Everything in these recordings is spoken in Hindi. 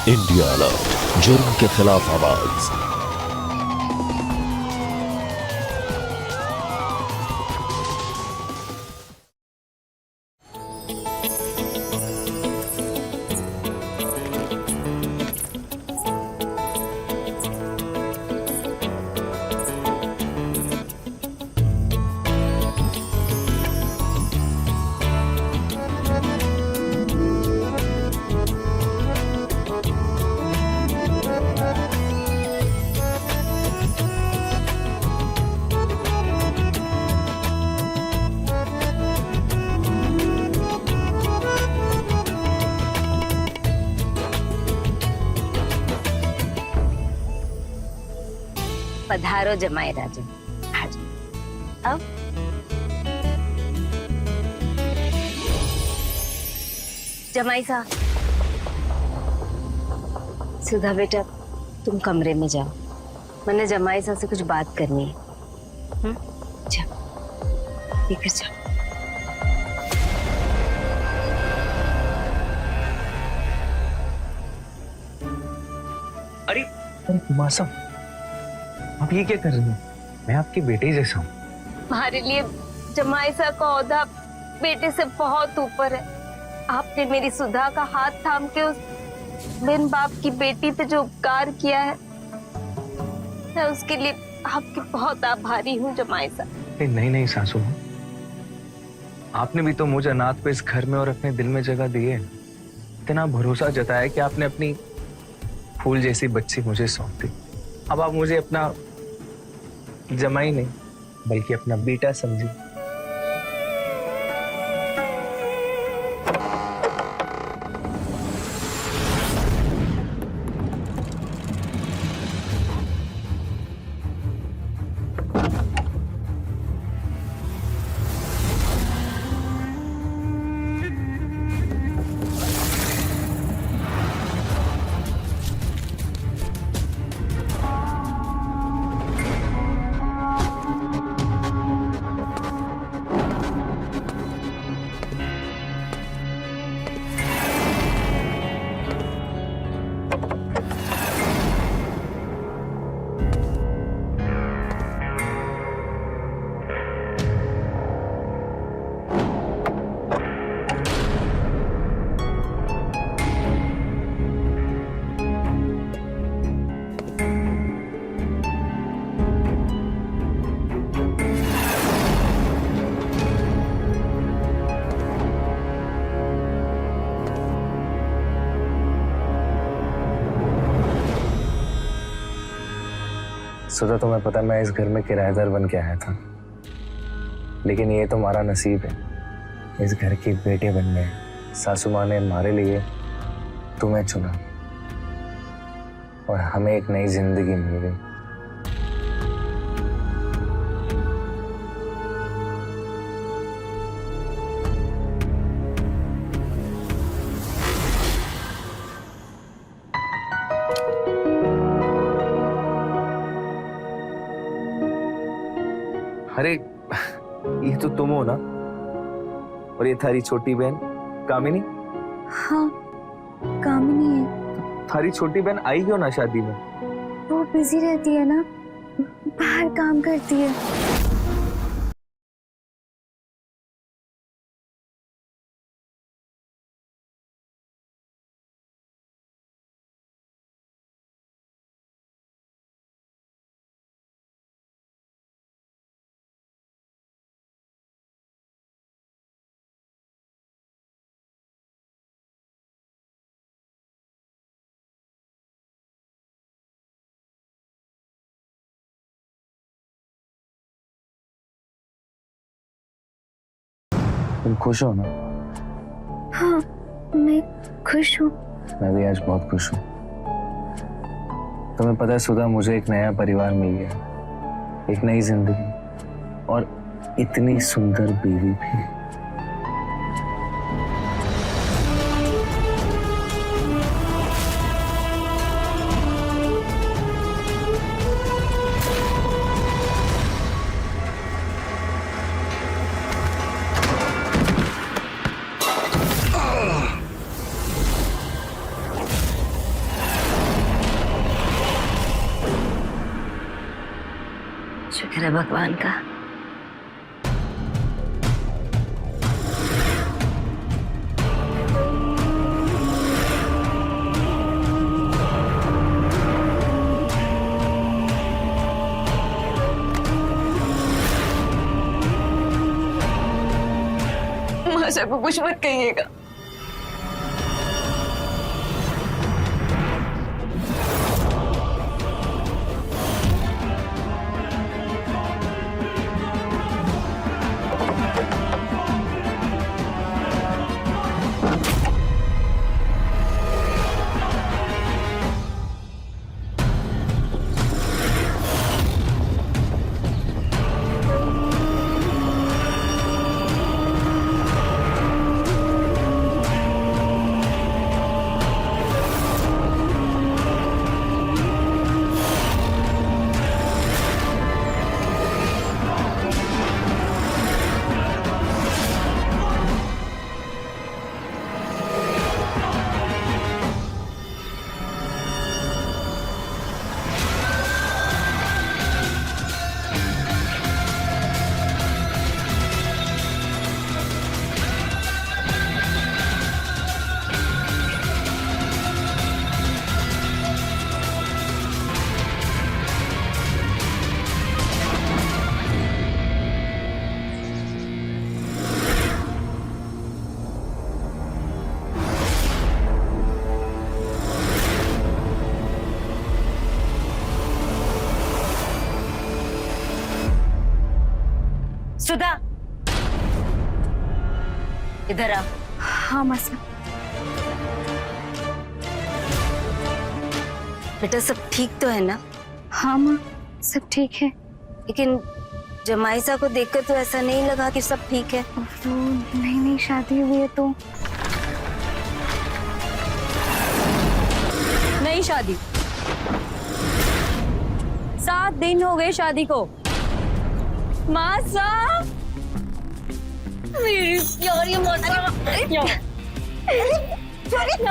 इंडिया अलर्ट, जुर्म के खिलाफ आवाज। पधारो जमाई राजा। अब जमाई साहब, सुधा बेटा तुम कमरे में जाओ, मैंने जमाई साहब से कुछ बात करनी है। जाओ, लेकर जाओ। अरे कुमार, आप ये क्या कर रही हो? मैं आपके बेटे जैसा हूँ। हमारे लिए जमाई साहब का ओहदा बेटे से बहुत ऊपर है। आपने मेरी सुधा का हाथ थाम के उस बिन बाप की बेटी पे जो उपकार किया है, मैं उसके लिए आपकी बहुत आभारी हूँ जमाई साहब। नहीं सासू, आपने भी तो मुझे अनाथ पे इस घर में और अपने दिल में जगह दी है। इतना भरोसा जताया कि आपने अपनी फूल जैसी बच्ची मुझे सौंप दी। अब आप मुझे अपना जमाई नहीं बल्कि अपना बेटा समझिए। सुधा, तुम्हें पता मैं इस घर में किराएदार बन के आया था, लेकिन ये तुम्हारा नसीब है। इस घर की बेटे बनने सासू माँ ने हमारे लिए तुम्हें चुना और हमें एक नई जिंदगी मिल गई। अरे ये तो तुम हो ना, और ये थारी छोटी बहन कामिनी। हाँ, कामिनी है। थारी छोटी बहन आई क्यों ना शादी में? वो बिजी रहती है ना, बाहर काम करती है। तुम खुश हो ना? हाँ, मैं खुश हूँ। मैं भी आज बहुत खुश हूँ। तुम्हें पता है सुधा, मुझे एक नया परिवार मिल गया, एक नई जिंदगी और इतनी सुंदर बीवी भी। शुक्र है भगवान का। माशा को कुछ मत कहिएगा। सुधा, इधर आ। हाँ मासा। बेटा सब ठीक तो है ना? हाँ माँ, सब ठीक है। लेकिन जमाईसा को देखकर तो ऐसा नहीं लगा कि सब ठीक है। वो नई नई शादी हुई है तो। नई शादी? 7 दिन हो गए शादी को। मासा मेरी प्यारी मासा,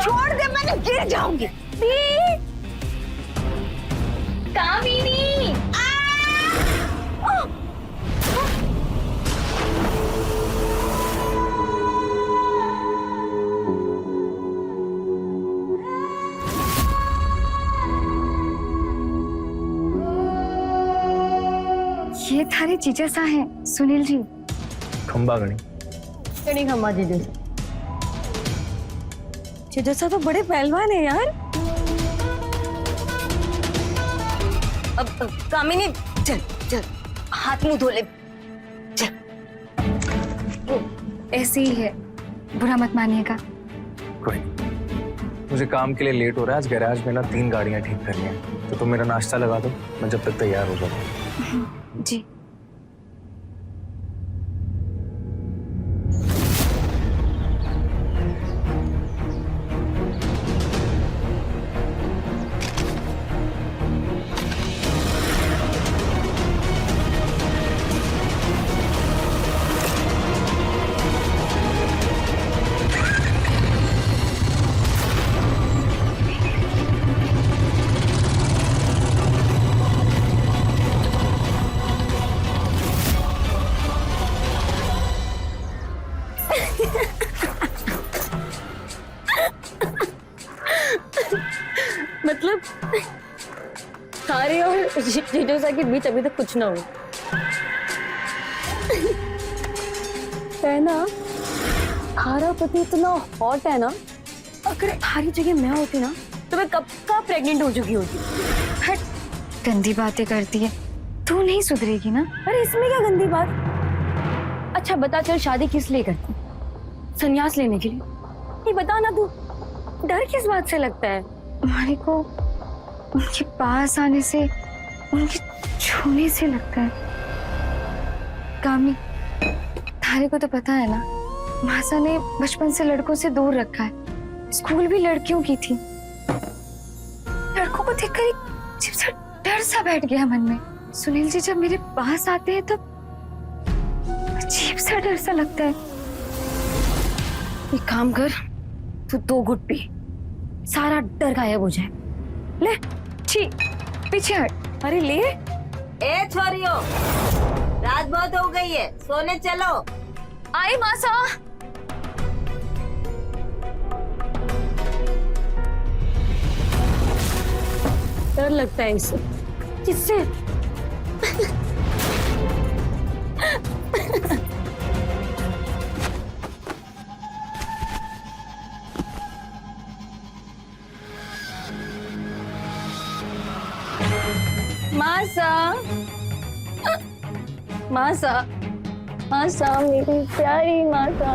छोड़ दे, मैंने गिर जाऊंगी। कामिनी ये थारे जीजा सा है सुनील जी। खंबा गणी कड़ी खम्मा जी जैसा तो बड़े पहलवान है यार। अब कामिनी चल चल, हाथ मुंह धो ले। चल। ऐसे ही है, बुरा मत मानिएगा। कोई मुझे काम के लिए लेट हो रहा है। आज गैराज में ना 3 गाड़ियां ठीक करनी है, तो तुम मेरा नाश्ता लगा दो, मैं जब तक तैयार हो जाऊँ। जी। मतलब थारे और जीजोसा के बीच अभी तक कुछ ना हुआ है ना? थारा पति इतना हॉट है ना, अगर थारी जगह मैं होती ना तो मैं कब का प्रेग्नेंट हो चुकी होती। हट, गंदी बातें करती है, तू नहीं सुधरेगी ना। अरे इसमें क्या गंदी बात? अच्छा बता, चल शादी किस लिए करती? संन्यास लेने के लिए? नहीं बता ना तू, डर किस बात से लगता है? हमारे को उनके पास आने से, उनके छूने से लगता है। कामी, थारे को तो पता है ना, मासा ने बचपन से लड़कों से दूर रखा है। स्कूल भी लड़कियों की थी। लड़कों को देखकर एक अजीब सा डर सा बैठ गया मन में। सुनील जी जब मेरे पास आते हैं तो अजीब सा डर सा लगता है। एक काम कर, तू 2 घुट पी, सारा डर गायब हो जाए। ले। छी, पीछे हट। अरे ले। ए छोरियो, रात बहुत हो गई है, सोने चलो। आई मासा। डर लगता है इसे। किससे? मासा, मासा, मासा, मेरी प्यारी मासा।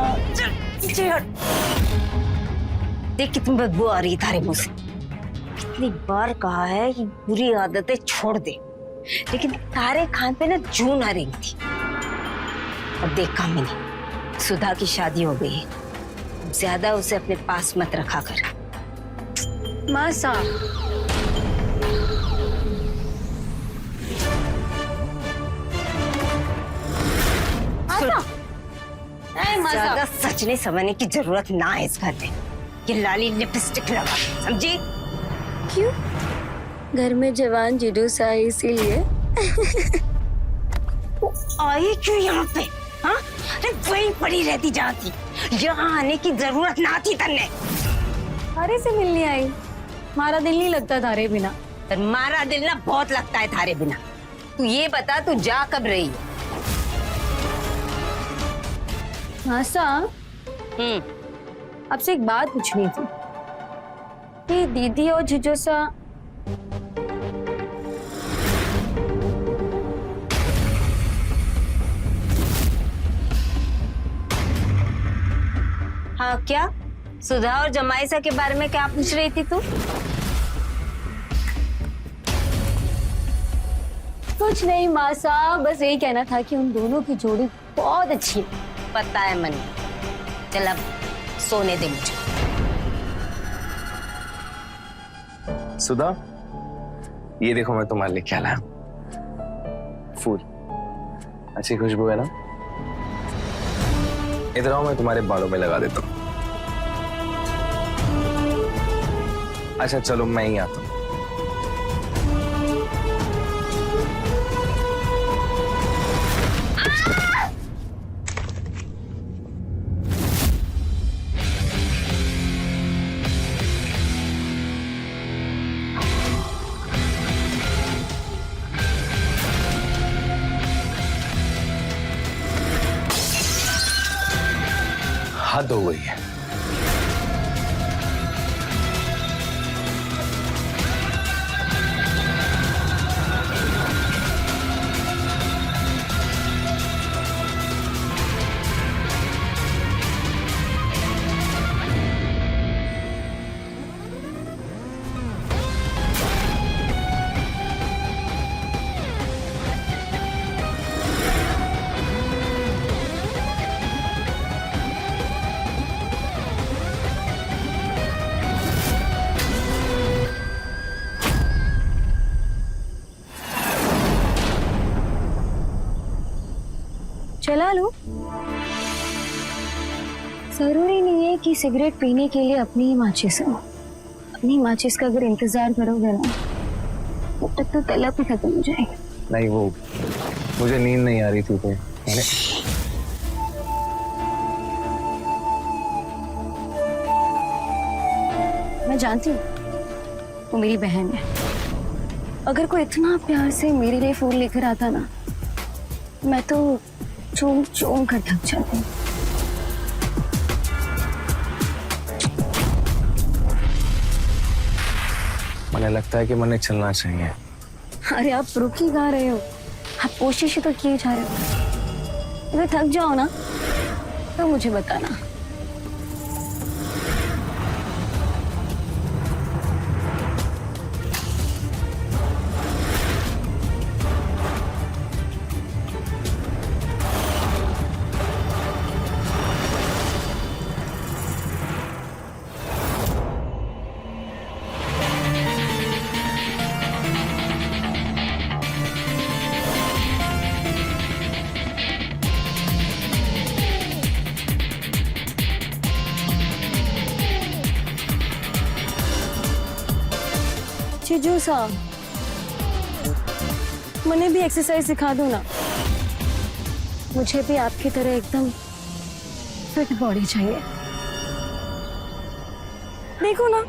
देख कितनी बदबू आ रही है तारे मुंह से। कितनी बार कहा है कि बुरी आदतें छोड़ दे, लेकिन तारे खान पे ना जून आ रही थी। अब देख कामिनी, सुधा की शादी हो गई है, ज्यादा उसे अपने पास मत रखा कर। मासा, ज्यादा सच नहीं समझने की जरूरत ना है इस घर में। ये लाली लिपस्टिक लगा, समझी? क्यों? घर में जवान जुलूस आए इसीलिए। आई क्यों यहाँ पे? हाँ, अरे वहीं पड़ी रहती जहाँ थी। यहाँ आने की जरूरत ना थी तन्ने। थारे से मिलने आई। हमारा दिल नहीं लगता थारे बिना। पर मारा दिल ना बहुत लगता है थारे बिना। तू ये बता, तू जा कब रही है? मासा, आपसे एक बात पूछनी थी कि दीदी और जिजोसा हाँ क्या? सुधा और जमाईसा के बारे में क्या पूछ रही थी तू? कुछ नहीं मासा, बस यही कहना था कि उन दोनों की जोड़ी बहुत अच्छी है। पता है मनी। चल अब सोने दे मुझे। सुधा, ये देखो मैं तुम्हारे लिए क्या लाया। फूल, अच्छी खुशबू है ना? इधर आओ, मैं तुम्हारे बालों में लगा देता हूँ। अच्छा चलो, मैं ही आता हूँ। हद हो गई है। चला लो। जरूरी नहीं है कि सिगरेट पीने के लिए अपनी ही माचिस हो। अपनी माचिस का अगर इंतजार करोगे ना, तब तक तो तलब ही खत्म हो जाएगी। नहीं, वो मुझे नींद नहीं आ रही थी तो मैंने मैं जानती हूँ वो मेरी बहन है। अगर कोई इतना प्यार से मेरे लिए फूल लेकर आता ना, मैं तो चूम चूम कर थक जाती हूँ। मुझे लगता है कि मुझे चलना चाहिए। अरे आप रुक ही कहाँ रहे हो? आप कोशिश तो किए जा रहे हो। अगर थक जाओ ना तो मुझे बताना। जीजू साहब, मुझे भी एक्सरसाइज सिखा दो ना। मुझे भी आपकी तरह एकदम फिट बॉडी चाहिए। देखो ना,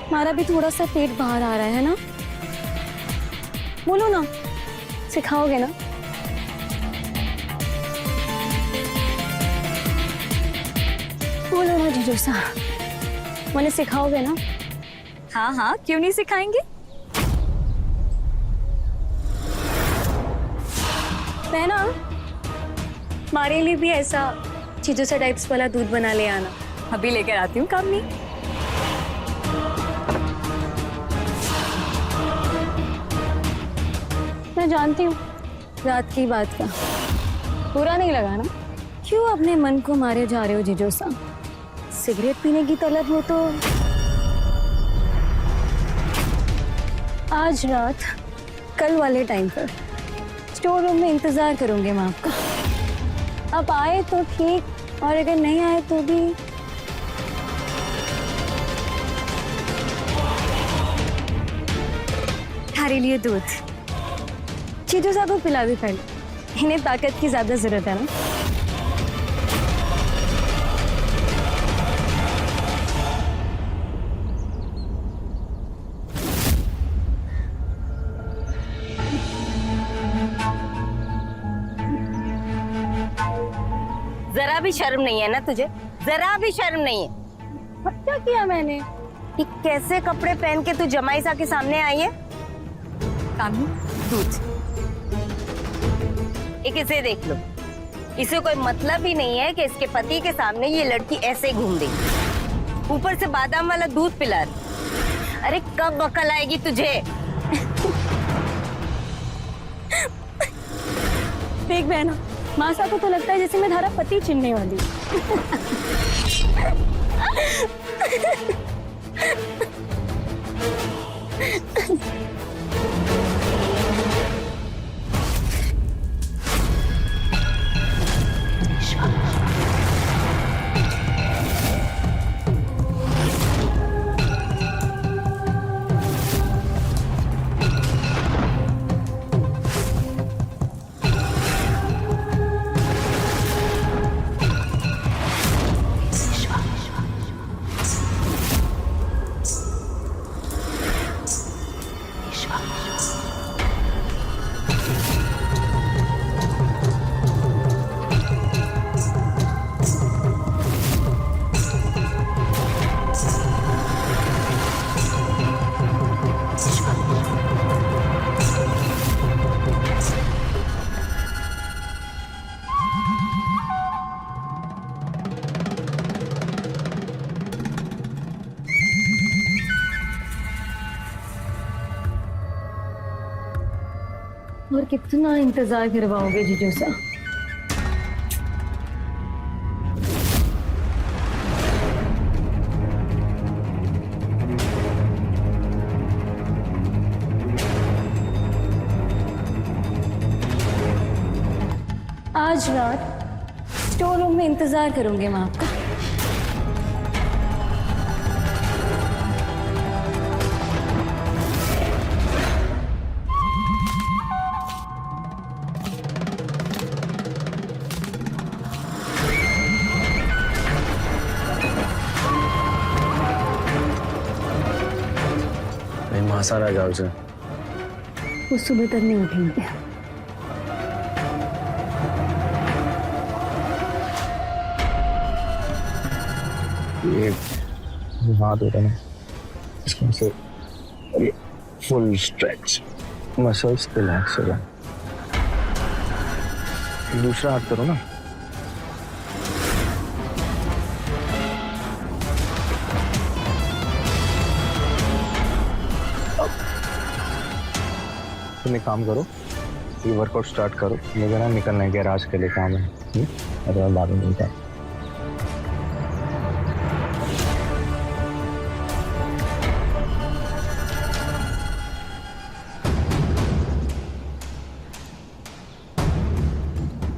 हमारा भी थोड़ा सा पेट बाहर आ रहा है ना। बोलो ना, सिखाओगे ना? बोलो ना जीजू सा, मुझे सिखाओगे ना? हाँ हाँ, क्यों नहीं सिखाएंगे। मैं ना हमारे लिए भी ऐसा चीजों से टाइप्स वाला दूध बना ले आना। अभी लेकर आती हूँ कामनी। मैं जानती हूँ रात की बात का बुरा नहीं लगा ना। क्यों अपने मन को मारे जा रहे हो जीजू सा? सिगरेट पीने की तलब हो तो आज रात कल वाले टाइम पर स्टोर रूम में इंतजार करूंगी मैं आपका। आप आए तो ठीक, और अगर नहीं आए तो भी। तुम्हारे लिए दूध। चीजू साहब को पिला भी पहले, इन्हें ताकत की ज्यादा जरूरत है ना। जरा भी शर्म नहीं है ना तुझे? जरा भी शर्म नहीं है? अब क्या किया मैंने? ये कैसे कपड़े पहन के तू जमाई सा के सामने आई है? कामनी, दूध। एक इसे देख लो, इसे कोई मतलब ही नहीं है कि इसके पति के सामने ये लड़की ऐसे घूम रही, ऊपर से बादाम वाला दूध पिला रही। अरे कब अकल आएगी तुझे? देख बहना, मासा को तो लगता है जैसे मैं धारा पति चिन्हने वाली। और कितना इंतजार करवाओगे जीजू सा? आज रात स्टोर रूम में इंतजार करूंगी मैं आपका। मासा ना जाओ उसे। वो सुबह तक नहीं उठेंगे। ये हाथ होता है ना, इसमें से ये फुल स्ट्रेच, मसल्स रिलैक्स हो जाए। दूसरा हाथ करो ना। तुम एक काम करो, ये वर्कआउट स्टार्ट करो। मुझे ना निकलना है, गैराज के लिए काम है। अरे मैं बाद में मिलता हूं।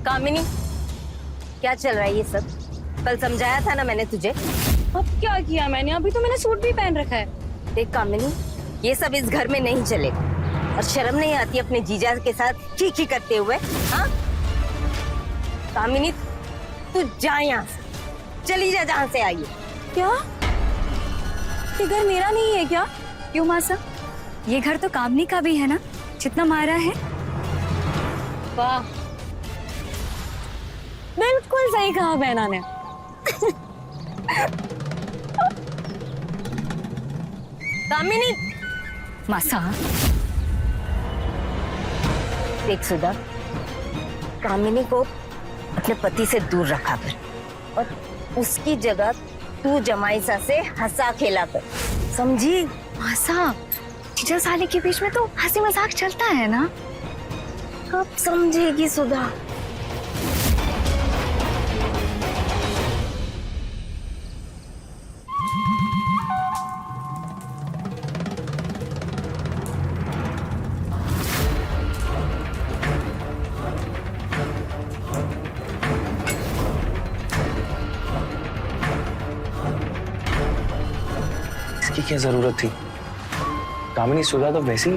कामिनी, क्या चल रहा है ये सब? कल समझाया था ना मैंने तुझे। अब क्या किया मैंने? अभी तो मैंने सूट भी पहन रखा है। देख कामिनी, ये सब इस घर में नहीं चलेगा। और शर्म नहीं आती अपने जीजा के साथ खी करते हुए? हाँ कामिनी, तू जा यहाँ से, चली जा जहाँ से आई है। क्या ये घर मेरा नहीं है क्या? क्यों मासा, ये घर तो कामनी का भी है ना, जितना मारा है। वाह, बिल्कुल सही कहा बहना ने। कामिनी, मासा, देख सुधा, कामिनी को अपने पति से दूर रखा कर और उसकी जगह तू जमाईसा से हंसा खेला कर, समझी? मासा, जीजा साले के बीच में तो हंसी मजाक चलता है ना। कब समझेगी सुधा? इसकी क्या जरूरत थी? कामिनी सुधा तो वैसी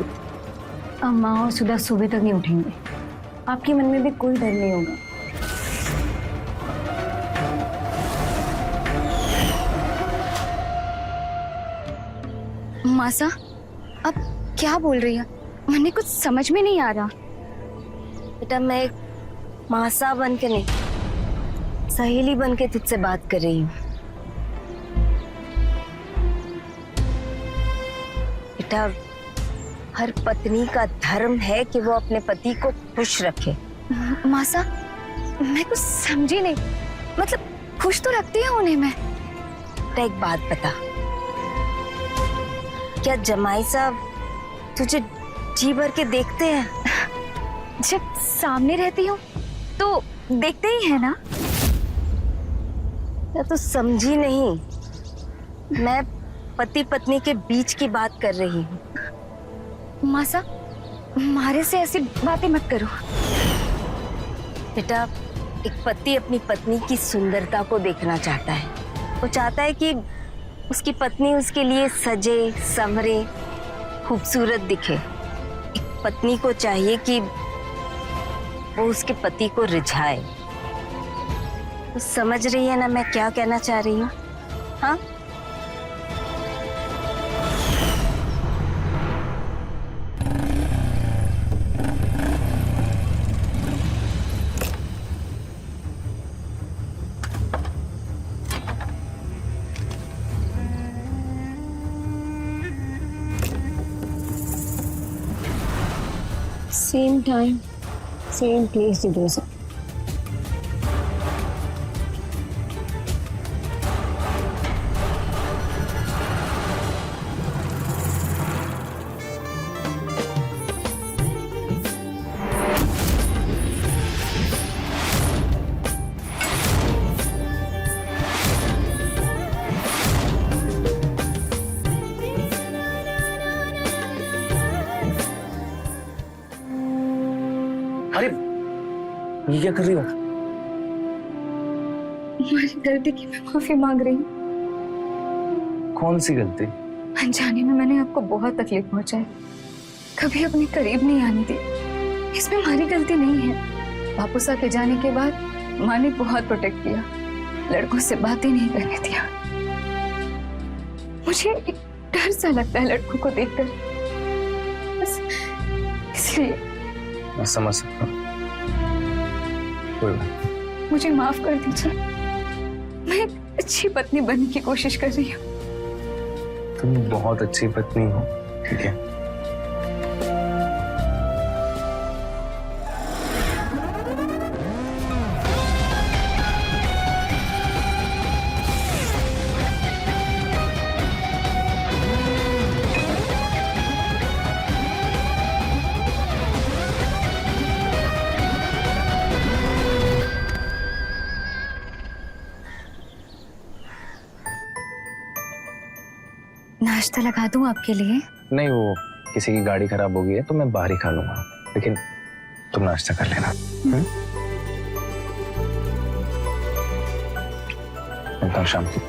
अम्मा और सुधा सुबह तक नहीं उठेंगे, आपके मन में भी कोई डर नहीं होगा। मासा, अब क्या बोल रही है? मैंने कुछ समझ में नहीं आ रहा। बेटा, मैं एक मासा बन के नहीं, सहेली बन के तुझसे बात कर रही हूँ। बेटा, हर पत्नी का धर्म है कि वो अपने पति को खुश रखे। मासा, मैं कुछ समझी नहीं। मतलब खुश तो रखती है उन्हें मैं। बेटा, एक बात बता, क्या जमाई साहब तुझे जी भर के देखते हैं? जब सामने रहती हूँ तो देखते ही है ना। या तो समझी नहीं, मैं पति पत्नी के बीच की बात कर रही हूँ। मासा, मारे से ऐसी बातें मत करो। बेटा, एक पति अपनी पत्नी की सुंदरता को देखना चाहता है। वो चाहता है कि उसकी पत्नी उसके लिए सजे संवरे खूबसूरत दिखे। एक पत्नी को चाहिए कि वो उसके पति को रिझाए। तो समझ रही है ना मैं क्या कहना चाह रही हूँ? हाँ, सेम टाइम सेम प्लेस जिधर। अरे ये क्या कर रही हो? मेरी गलती की मैं माफी मांग रही हूँ। कौन सी गलती? अनजाने में मैंने आपको बहुत तकलीफ पहुंचाई, कभी अपने करीब नहीं आने दी। इसमें हमारी गलती नहीं है। बापू साहब के जाने के बाद माँ ने बहुत प्रोटेक्ट किया, लड़कों से बातें नहीं करने दिया। मुझे एक डर सा लगता है लड़कों को देखकर, बस इसलिए। मैं समझ सकता हूँ, कोई बात। मुझे माफ कर दीजिए, मैं एक अच्छी पत्नी बनने की कोशिश कर रही हूँ। तुम बहुत अच्छी पत्नी हो, ठीक है? नाश्ता लगा दूं आपके लिए? नहीं, वो किसी की गाड़ी खराब हो गई है तो मैं बाहर ही खा लूंगा, लेकिन तुम नाश्ता कर लेना। मिलता हूँ शाम को।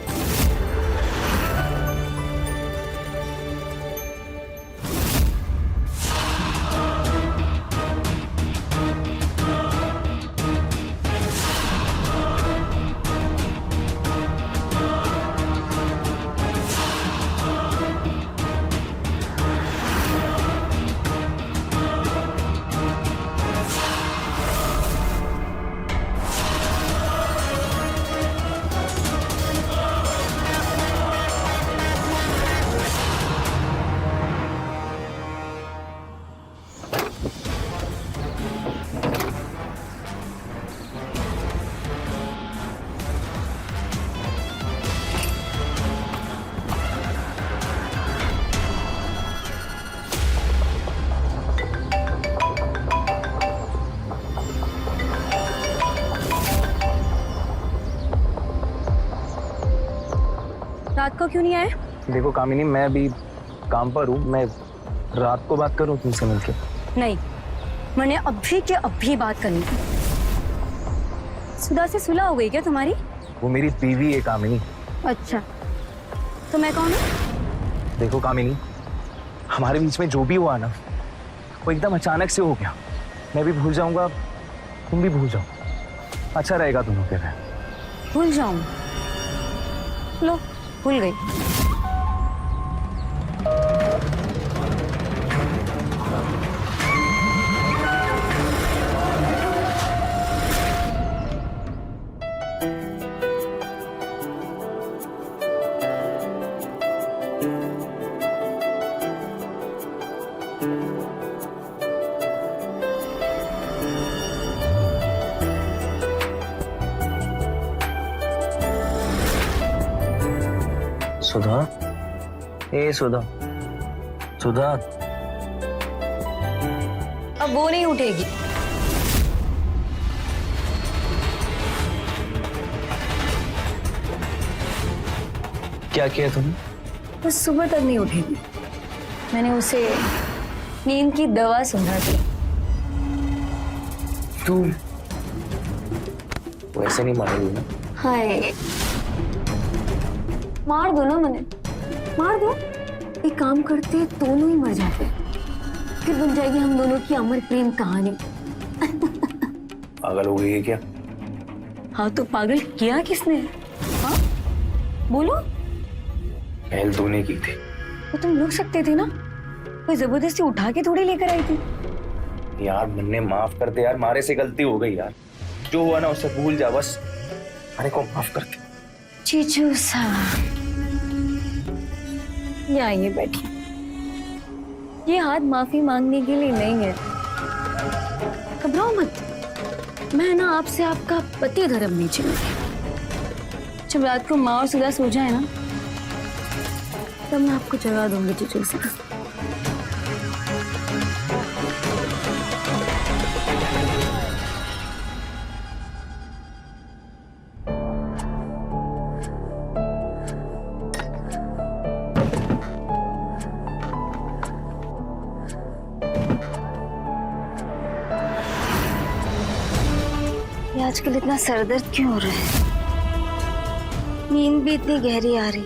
क्यों नहीं आए? देखो कामिनी, मैं अभी काम पर हूँ, मैं रात को बात करूँ तुमसे मिलके? नहीं, मैंने अभी के अभी बात करनी थी। सुधा से सुलह हो गई क्या तुम्हारी? वो मेरी बीवी है कामिनी। अच्छा, तो मैं कौन हूँ? देखो कामिनी, हमारे बीच में जो भी हुआ ना, वो एकदम अचानक से हो गया। मैं भी भूल जाऊंगा, तुम भी भूल जाओ, अच्छा रहेगा दोनों के लिए। भूल जाऊं? लो, भूल गई। सुधा, ए सुधा, सुधा, अब वो नहीं उठेगी। क्या किया तुमने? वो सुबह तक नहीं उठेगी। मैंने उसे नींद की दवा सुंघा दी। तू वैसे नहीं मारेगी ना? हाय, मार दो ना, मैंने मार दो। एक काम करते, दोनों ही मर जाते, फिर बन जाएगी हम दोनों की अमर प्रेम कहानी। पागल हो गई है क्या? हाँ, तो पागल किया किसने? हाँ, बोलो। पहल तूने की थी। तो तुम रुक सकते थे ना, कोई जबरदस्ती उठा के थोड़ी लेकर आई थी। यार मन्ने, माफ कर दे यार, मारे से गलती हो गई यार, जो हुआ ना उसे भूल जा बस, अरे को माफ कर दे। चीचू सा, ये आइए बैठिए। ये हाथ माफी मांगने के लिए नहीं है, घबराओ मत। मैं ना आपसे आपका पति धर्म नहीं चाहूंगी। जब रात को माँ और सुधा सो जाए ना, तब मैं आपको जगा दूंगी चीचू सा। ये आजकल इतना सरदर्द क्यों हो रहा है? नींद भी इतनी गहरी आ रही।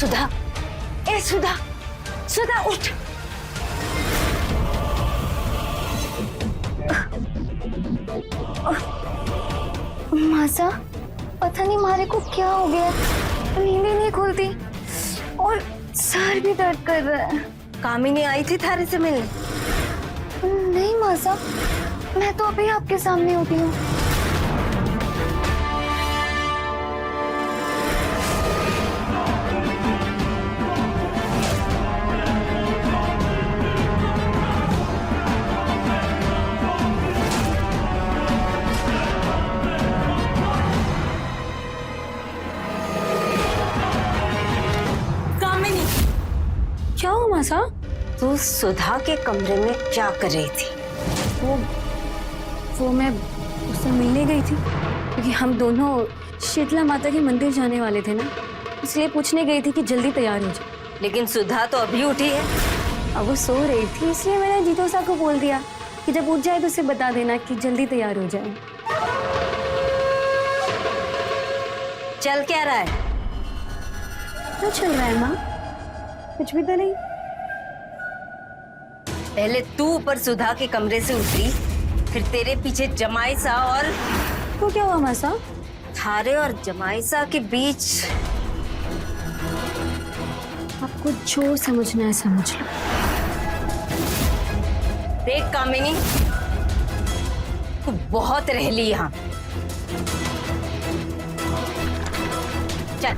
सुधा, ए सुधा, सुधा उठ। मासा, पता नहीं मारे को क्या हो गया, नींद ही नहीं खुलती और सर भी दर्द कर रहा है। कामिनी आई थी थारे से मिलने? नहीं मासा, मैं तो अभी आपके सामने उठी हूँ। क्या हुआ मासा? तू सुधा के कमरे में क्या कर रही थी? वो मैं उससे मिलने गई थी, क्योंकि हम दोनों शीतला माता के मंदिर जाने वाले थे ना, इसलिए पूछने गई थी कि जल्दी तैयार हो जाए। लेकिन सुधा तो अभी उठी है। अब वो सो रही थी, इसलिए मैंने जीतोसा को बोल दिया कि जब उठ जाए तो उसे बता देना कि जल्दी तैयार हो जाए। चल क्या रहा है? क्या चल रहा है माँ? कुछ भी तो नहीं। पहले तू ऊपर सुधा के कमरे से उतरी, फिर तेरे पीछे जमाईसा और तो क्या हुआ मासा? थारे और जमाईसा के बीच आपको जो समझना है समझ लो। देख कामिनी, तू बहुत रह ली यहाँ। चल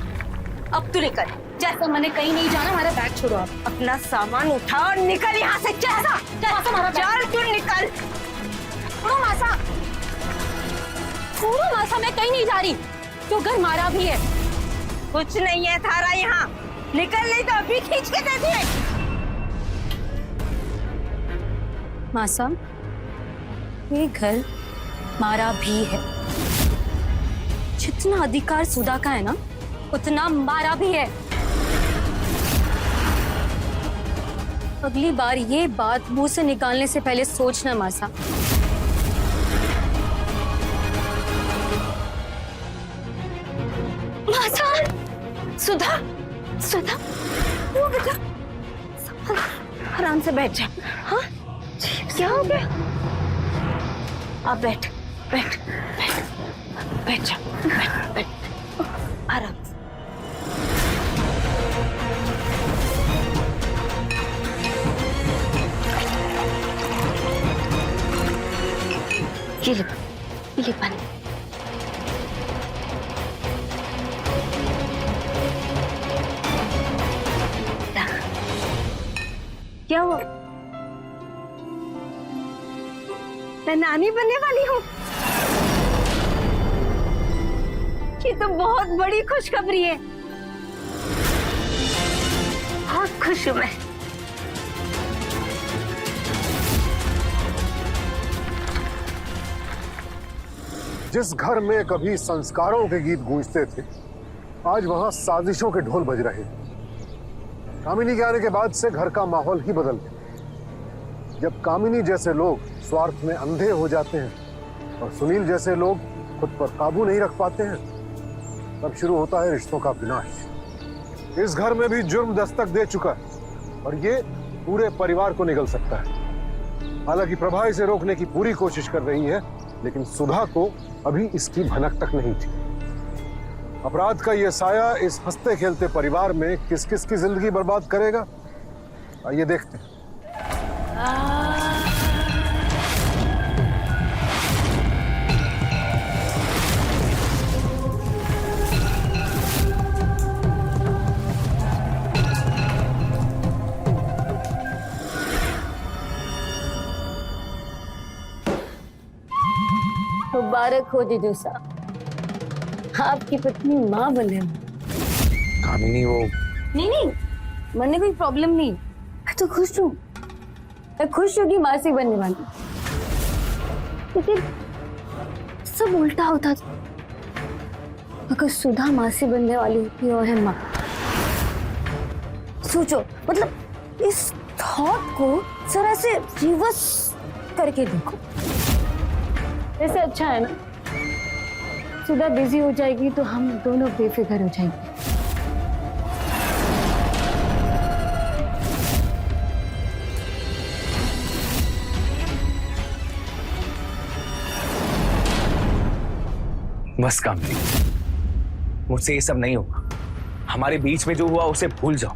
अब तू निकल, चल। तो मैंने कहीं नहीं जाना, हमारा बैग छोड़ो आप। अपना सामान उठा और निकल यहाँ से। चल चल तू निकल। छोड़ो मासा, छोड़ो मासा, मैं कहीं नहीं जा रही। जो घर मारा भी है। कुछ नहीं है थारा यहाँ, निकल नहीं तो अभी खींच के दे दिए। मासा, ये घर मारा भी है। जितना अधिकार सुधा का है ना, उतना मारा भी है। अगली बार ये बात मुंह से निकालने से पहले सोचना मासा। मासा, सुधा, सुधा, वो बेटा, आराम से बैठ जा। हाँ, क्या हो गया? अब बैठ, बैठ, बैठ, बैठ जा, बैठ, बैठ, आराम से। ये पानी। क्या हुआ? मैं नानी बनने वाली हूँ। ये तो बहुत बड़ी खुशखबरी है। बहुत खुश हूँ मैं। जिस घर में कभी संस्कारों के गीत गूंजते थे, आज वहां साजिशों के ढोल बज रहे हैं। कामिनी के आने के बाद से घर का माहौल ही बदल गया। जब कामिनी जैसे लोग स्वार्थ में अंधे हो जाते हैं और सुनील जैसे लोग खुद पर काबू नहीं रख पाते हैं, तब शुरू होता है रिश्तों का विनाश। इस घर में भी जुर्म दस्तक दे चुका है और ये पूरे परिवार को निगल सकता है। हालांकि प्रभा इसे रोकने की पूरी कोशिश कर रही है, लेकिन सुधा को अभी इसकी भनक तक नहीं थी। अपराध का यह साया इस हंसते खेलते परिवार में किस किस की जिंदगी बर्बाद करेगा, आइए देखते हैं। मुबारक हो जीजू साहब, आपकी पत्नी माँ बने। कामिनी वो नहीं नहीं, मन में कोई प्रॉब्लम नहीं, मैं तो खुश हूँ। मैं खुश हूँ कि मासी बनने वाली, लेकिन सब उल्टा होता था। अगर सुधा मासी बनने वाली होती और है माँ, सोचो, मतलब इस थॉट को जरा से रिवर्स करके देखो। ऐसे अच्छा है ना, सुधा बिजी हो जाएगी तो हम दोनों बेफिक्र हो जाएंगे। बस कामिनी, मुझसे ये सब नहीं होगा। हमारे बीच में जो हुआ उसे भूल जाओ।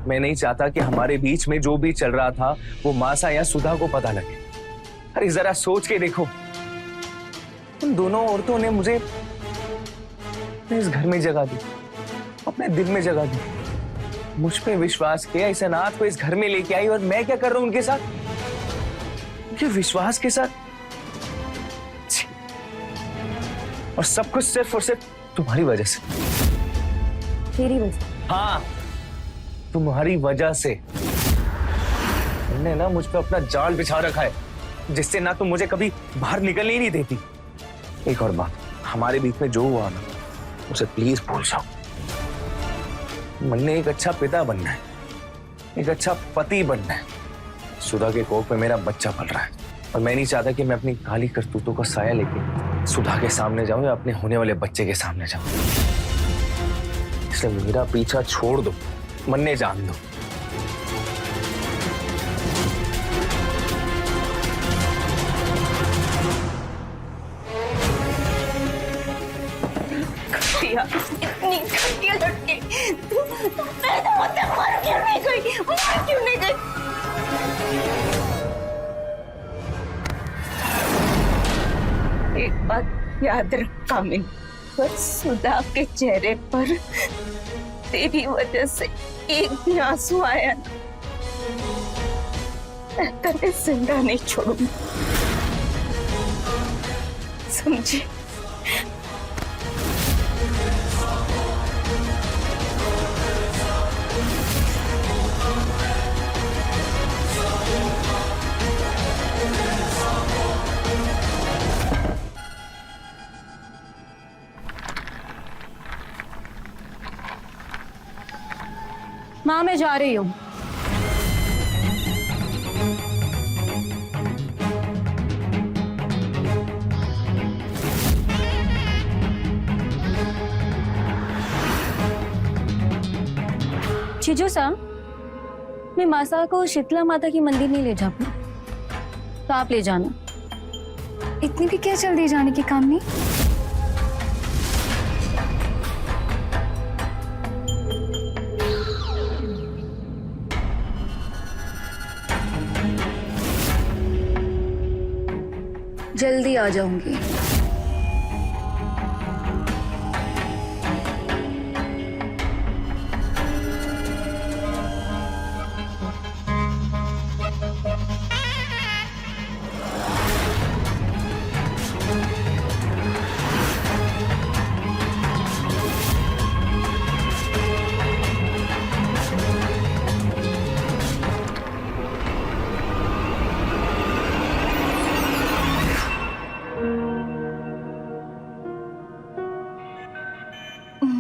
मैं नहीं चाहता कि हमारे बीच में जो भी चल रहा था वो मासा या सुधा को पता लगे। अरे जरा सोच के देखो, उन दोनों औरतों ने मुझे इस घर में जगह दी, अपने दिल में जगह दी, मुझ पे विश्वास किया, इस अनाथ को इस घर में लेके आई, और मैं क्या कर रहा हूं उनके साथ? उनके विश्वास के साथ। और सब कुछ सिर्फ और सिर्फ तुम्हारी वजह से। तेरी वजह? हाँ, तुम्हारी वजह से। तुमने ना मुझ पे अपना जाल बिछा रखा है, जिससे ना तुम मुझे कभी बाहर निकलने ही नहीं देती। एक और बात, हमारे बीच में जो हुआ ना, उसे प्लीज भूल जाओ। मन ने एक अच्छा पिता बनना है, एक अच्छा पति बनना है। सुधा के कोख में मेरा बच्चा पल रहा है, और मैं नहीं चाहता कि मैं अपनी काली करतूतों का साया लेके सुधा के सामने जाऊं या अपने होने वाले बच्चे के सामने जाऊं। इसलिए मेरा पीछा छोड़ दो, मन्ने जान दो। इतनी घटिया लड़की, तू पैदा होते मर क्यों नहीं गई? मर क्यों नहीं गई? एक बात याद रख कामिनी, बस सुधा के चेहरे पर तेरी वजह से एक भी आंसू आया ना, मैं तेरे जिंदा नहीं छोड़ूंगी, समझे? माँ मैं जा रही हूँ। जीजू सा, मैं मासा को शीतला माता की मंदिर नहीं ले जा पाई, तो आप ले जाना। इतनी भी क्या जल्दी जाने की काम नहीं? जल्दी आ जाऊंगी।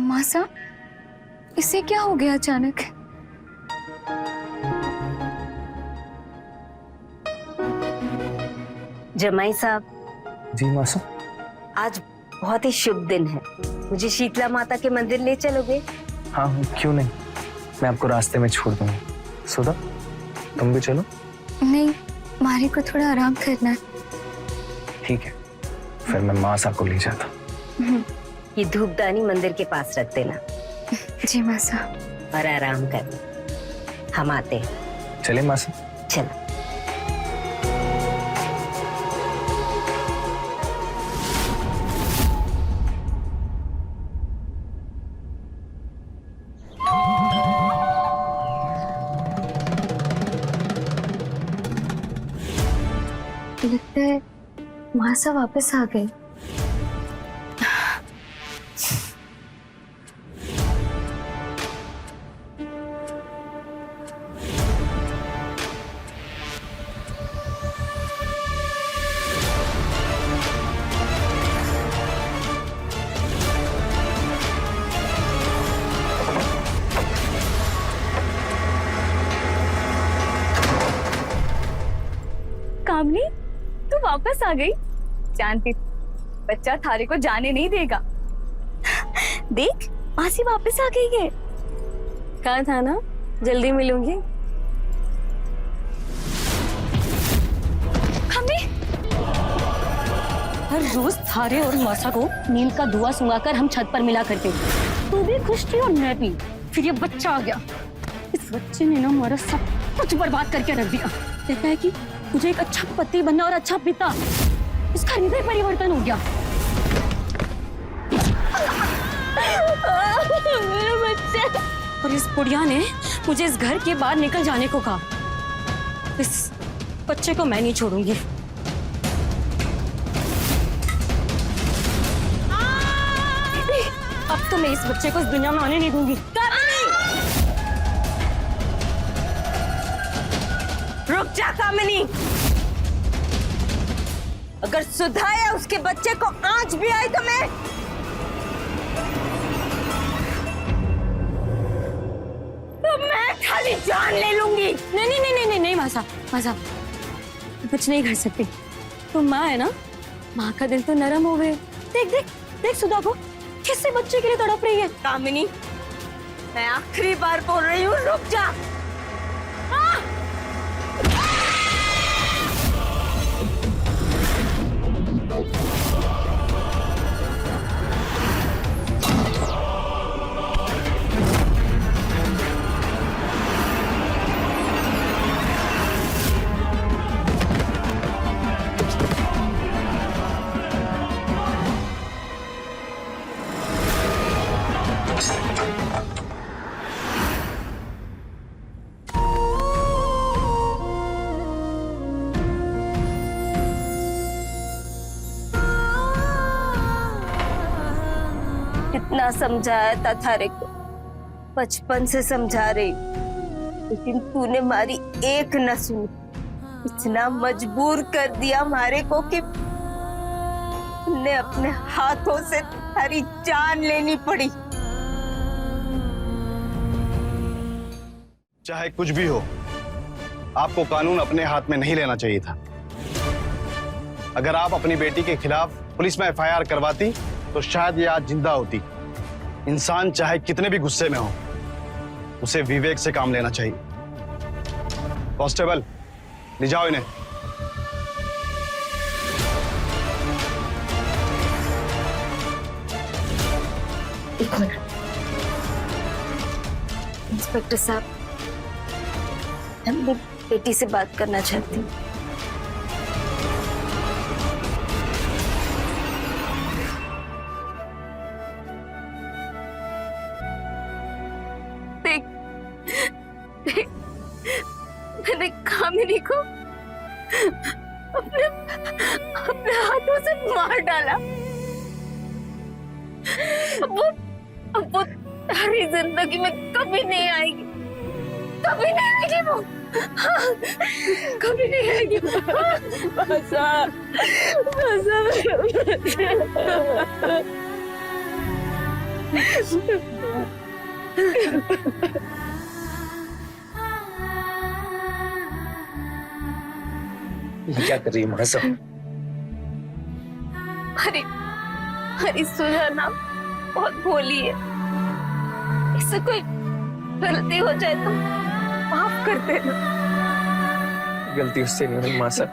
मासा, इसे क्या हो गया अचानक? जमाई साहब, जी मासा। आज बहुत ही शुभ दिन है, मुझे शीतला माता के मंदिर ले चलोगे? हाँ क्यों नहीं, मैं आपको रास्ते में छोड़ दूंगा। सुधा तुम भी चलो। नहीं, मारे को थोड़ा आराम करना है। ठीक है, फिर मैं मासा को ले जाता। ये धूपदानी मंदिर के पास रख देना जी मासा। और आराम करना, हम आते हैं। चले मासा। चलो। लगता है मासा वापस आ गई। कामनी, तू वापस आ गई। जानती बच्चा थारे को जाने नहीं देगा। देख, मासी वापस आ गई है। कहा था ना जल्दी मिलूंगी। हमने हर रोज थारे और मासा को नील का धुआं सुंगाकर हम छत पर मिला करते थे। तू भी खुश थी और मैं भी। फिर ये बच्चा आ गया। इस बच्चे ने ना हमारा सब कुछ बर्बाद करके रख दिया। कहता है कि मुझे एक अच्छा पति बनना और अच्छा पिता, इसका हृदय परिवर्तन हो गया। मेरे बच्चे। और इस बुढ़िया ने मुझे इस घर के बाहर निकल जाने को कहा। इस बच्चे को मैं नहीं छोड़ूंगी। अब तो मैं इस बच्चे को इस दुनिया में आने नहीं दूंगी। रुक जा कामिनी, अगर सुधा या उसके बच्चे को आंच भी आई तो मैं खाली जान ले लूंगी। नहीं नहीं नहीं नहीं नहीं मासा, मासा कुछ नहीं कर सकती। तो माँ है ना, माँ का दिल तो नरम हो गए। देख देख देख सुधा को किससे बच्चे के लिए तड़प रही है। कामिनी, मैं आखिरी बार बोल रही हूँ, रुक जा। कितना समझाया था थारे को, बचपन से समझा रही, लेकिन तूने मारी एक न सुनी। इतना मजबूर कर दिया मारे को कि ने अपने हाथों से थारी जान लेनी पड़ी। चाहे कुछ भी हो, आपको कानून अपने हाथ में नहीं लेना चाहिए था। अगर आप अपनी बेटी के खिलाफ पुलिस में एफआईआर करवाती तो शायद ये आज जिंदा होती। इंसान चाहे कितने भी गुस्से में हो, उसे विवेक से काम लेना चाहिए। कांस्टेबल, ले जाओ इन्हें। एक मिनट इंस्पेक्टर साहब, मैं अपनी बेटी से बात करना चाहती हूँ। मैंने कामिनी को अपने हाथों से मार डाला। अब वो सारी जिंदगी में कभी नहीं आएगी, कभी नहीं आएगी वो, कभी नहीं आएगी। बसा, ये क्या कर रही है मासा? हरी सुधा ना बहुत भोली है, इससे कोई गलती हो जाए तो माफ कर देना। गलती उससे नहीं हुई मासा,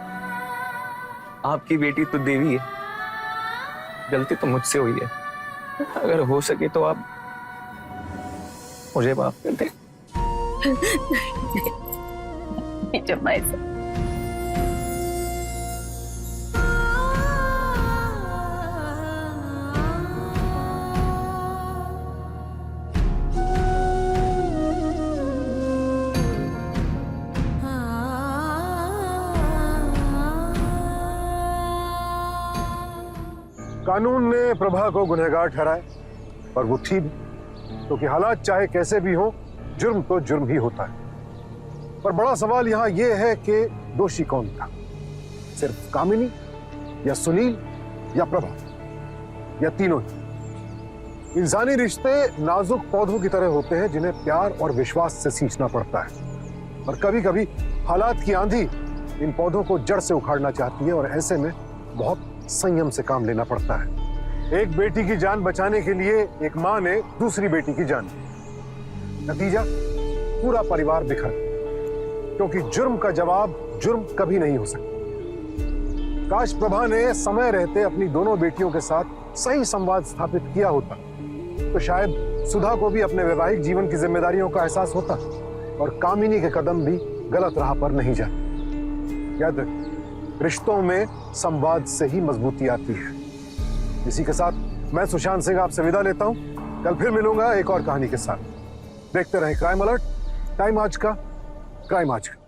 आपकी बेटी तो देवी है, गलती तो मुझसे हुई है। अगर हो सके तो आप मुझे माफ कर दें। जमाई से कानून ने प्रभा को गुनहगार ठहराया, पर वो थी भी, क्योंकि हालात चाहे कैसे भी हो, जुर्म तो जुर्म ही होता है। पर बड़ा सवाल यहाँ ये है कि दोषी कौन था? सिर्फ कामिनी या सुनील या प्रभा या तीनों ही? इंसानी रिश्ते नाजुक पौधों की तरह होते हैं जिन्हें प्यार और विश्वास से सींचना पड़ता है। और कभी कभी हालात की आंधी इन पौधों को जड़ से उखाड़ना चाहती है और ऐसे में बहुत संयम से काम लेना पड़ता है। एक बेटी की जान बचाने के लिए एक मां ने दूसरी बेटी की जान ली। नतीजा, पूरा परिवार बिखर गया, क्योंकि जुर्म का जवाब जुर्म कभी नहीं हो सकता। काश प्रभा ने समय रहते अपनी दोनों बेटियों के साथ सही संवाद स्थापित किया होता तो शायद सुधा को भी अपने वैवाहिक जीवन की जिम्मेदारियों का एहसास होता और कामिनी के कदम भी गलत राह पर नहीं जाते। याद रखें, रिश्तों में संवाद से ही मजबूती आती है। इसी के साथ मैं सुशांत सिंह आपसे विदा लेता हूं। कल फिर मिलूंगा एक और कहानी के साथ। देखते रहें क्राइम अलर्ट, टाइम आज का, क्राइम आज का।